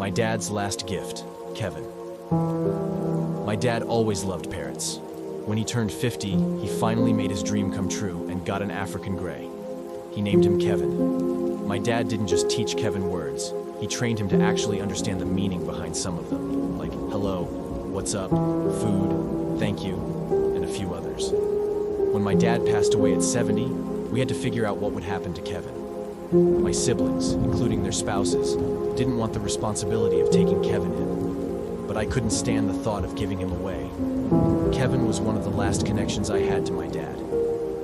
My dad's last gift, Kevin. My dad always loved parrots. When he turned 50, he finally made his dream come true and got an African gray. He named him Kevin. My dad didn't just teach Kevin words, he trained him to actually understand the meaning behind some of them, like hello, what's up, food, thank you, and a few others. When my dad passed away at 70, we had to figure out what would happen to Kevin. My siblings, including their spouses, didn't want the responsibility of taking Kevin in, but I couldn't stand the thought of giving him away. Kevin was one of the last connections I had to my dad.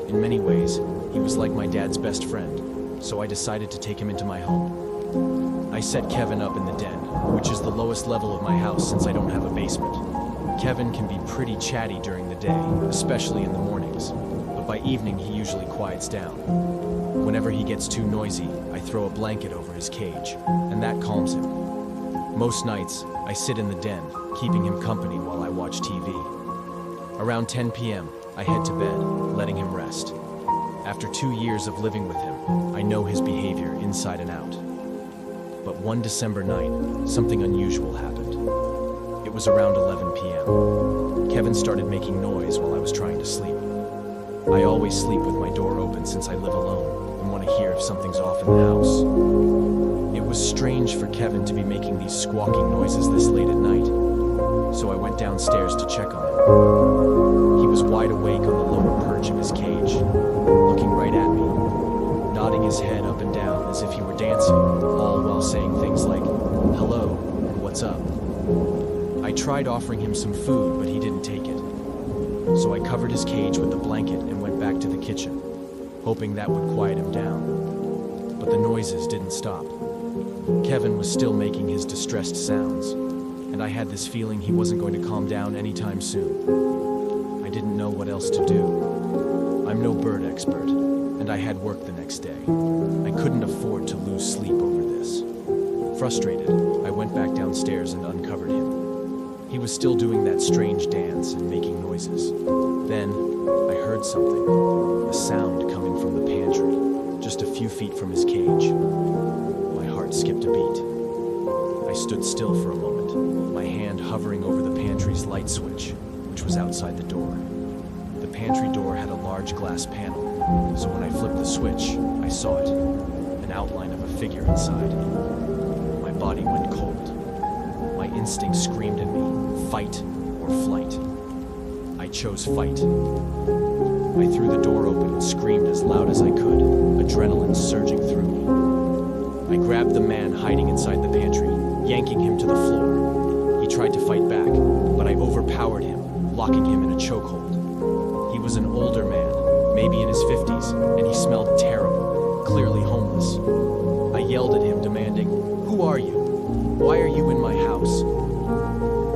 In many ways, he was like my dad's best friend, so I decided to take him into my home. I set Kevin up in the den, which is the lowest level of my house since I don't have a basement. Kevin can be pretty chatty during the day, especially in the mornings, but by evening he usually quiets down. Whenever he gets too noisy, I throw a blanket over his cage, and that calms him. Most nights, I sit in the den, keeping him company while I watch TV. Around 10 p.m., I head to bed, letting him rest. After 2 years of living with him, I know his behavior inside and out. But one December night, something unusual happened. It was around 11 p.m. Kevin started making noise while I was trying to sleep. I always sleep with my door open since I live alone and want to hear if something's off in the house. It was strange for Kevin to be making these squawking noises this late at night, so I went downstairs to check on him. He was wide awake on the lower perch of his cage, looking right at me, nodding his head up and down as if he were dancing, all while saying things like, hello, and what's up. I tried offering him some food, but he didn't take it. So I covered his cage with the blanket and went back to the kitchen, hoping that would quiet him down. But the noises didn't stop. Kevin was still making his distressed sounds, and I had this feeling he wasn't going to calm down anytime soon. I didn't know what else to do. I'm no bird expert, and I had work the next day. I couldn't afford to lose sleep over this. Frustrated, I went back downstairs and uncovered him. He was still doing that strange dance and making noises. Then, I heard something, a sound coming from the pantry, just a few feet from his cage. My heart skipped a beat. I stood still for a moment, my hand hovering over the pantry's light switch, which was outside the door. The pantry door had a large glass panel, so when I flipped the switch, I saw it, an outline of a figure inside. My body went cold. My instinct screamed at me, fight or flight. I chose fight. I threw the door open and screamed as loud as I could, adrenaline surging through me. I grabbed the man hiding inside the pantry, yanking him to the floor. He tried to fight back, but I overpowered him, locking him in a chokehold. He was an older man, maybe in his 50s, and he smelled terrible, clearly homeless. I yelled at him, demanding, "Who are you? Why are you in my house?"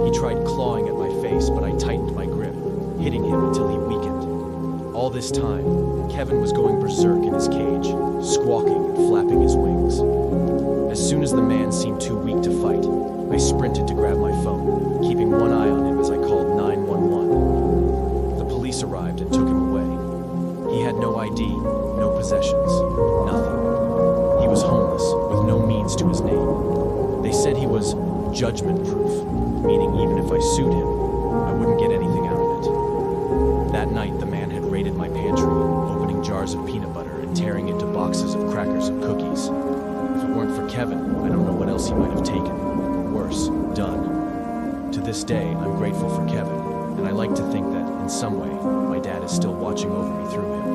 He tried clawing at my face, but I tightened my grip, hitting him until he weakened. All this time, Kevin was going berserk in his cage, squawking and flapping his wings. As soon as the man seemed too weak to fight, I sprinted to grab my phone, keeping one eye on him as I called 911. The police arrived and took him away. He had no ID, no possessions, nothing. He was homeless, with no means to his name. They said he was judgment-proof, meaning even if I sued him, I wouldn't get anything out of it. That night, the man had raided my pantry, opening jars of peanut butter and tearing into boxes of crackers and cookies. If it weren't for Kevin, I don't know what else he might have taken. Worse, done. To this day, I'm grateful for Kevin, and I like to think that, in some way, my dad is still watching over me through him.